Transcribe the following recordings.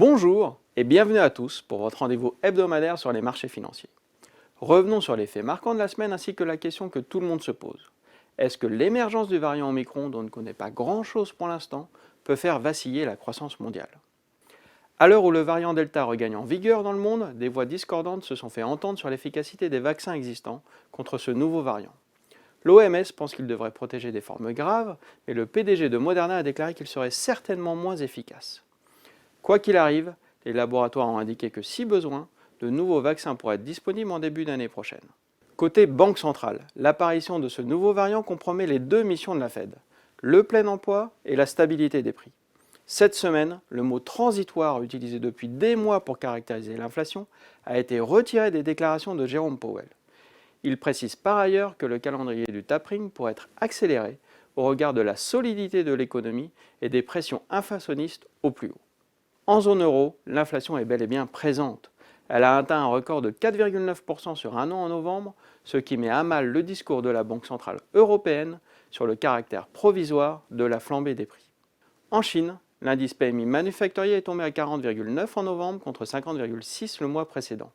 Bonjour et bienvenue à tous pour votre rendez-vous hebdomadaire sur les marchés financiers. Revenons sur les faits marquants de la semaine ainsi que la question que tout le monde se pose. Est-ce que l'émergence du variant Omicron, dont on ne connaît pas grand-chose pour l'instant, peut faire vaciller la croissance mondiale? À l'heure où le variant Delta regagne en vigueur dans le monde, des voix discordantes se sont fait entendre sur l'efficacité des vaccins existants contre ce nouveau variant. L'OMS pense qu'il devrait protéger des formes graves, mais le PDG de Moderna a déclaré qu'il serait certainement moins efficace. Quoi qu'il arrive, les laboratoires ont indiqué que si besoin, de nouveaux vaccins pourraient être disponibles en début d'année prochaine. Côté banque centrale, l'apparition de ce nouveau variant compromet les deux missions de la Fed, le plein emploi et la stabilité des prix. Cette semaine, le mot transitoire utilisé depuis des mois pour caractériser l'inflation a été retiré des déclarations de Jérôme Powell. Il précise par ailleurs que le calendrier du tapering pourrait être accéléré au regard de la solidité de l'économie et des pressions inflationnistes au plus haut. En zone euro, l'inflation est bel et bien présente. Elle a atteint un record de 4,9% sur un an en novembre, ce qui met à mal le discours de la Banque centrale européenne sur le caractère provisoire de la flambée des prix. En Chine, l'indice PMI manufacturier est tombé à 40,9 en novembre contre 50,6 le mois précédent.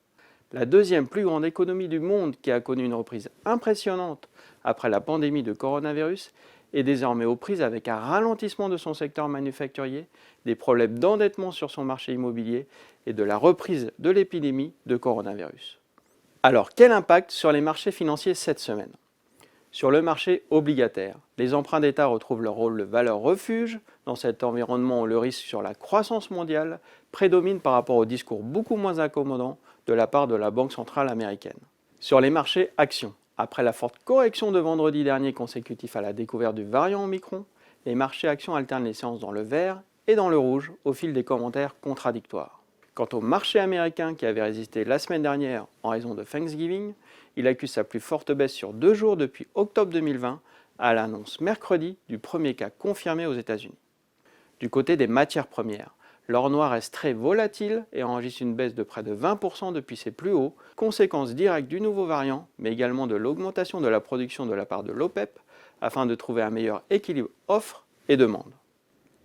La deuxième plus grande économie du monde qui a connu une reprise impressionnante après la pandémie de coronavirus est désormais aux prises avec un ralentissement de son secteur manufacturier, des problèmes d'endettement sur son marché immobilier et de la reprise de l'épidémie de coronavirus. Alors, quel impact sur les marchés financiers cette semaine? Sur le marché obligataire, les emprunts d'État retrouvent leur rôle de valeur refuge dans cet environnement où le risque sur la croissance mondiale prédomine par rapport au discours beaucoup moins accommodant de la part de la Banque centrale américaine. Sur les marchés actions, après la forte correction de vendredi dernier consécutif à la découverte du variant Omicron, les marchés actions alternent les séances dans le vert et dans le rouge au fil des commentaires contradictoires. Quant au marché américain qui avait résisté la semaine dernière en raison de Thanksgiving, il accuse sa plus forte baisse sur 2 jours depuis octobre 2020 à l'annonce mercredi du premier cas confirmé aux États-Unis. Du côté des matières premières, l'or noir reste très volatile et enregistre une baisse de près de 20% depuis ses plus hauts, conséquence directe du nouveau variant, mais également de l'augmentation de la production de la part de l'OPEP, afin de trouver un meilleur équilibre offre et demande.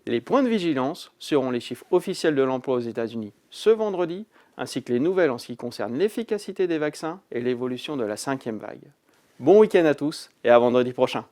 Les points de vigilance seront les chiffres officiels de l'emploi aux États-Unis ce vendredi, ainsi que les nouvelles en ce qui concerne l'efficacité des vaccins et l'évolution de la 5e vague. Bon week-end à tous et à vendredi prochain.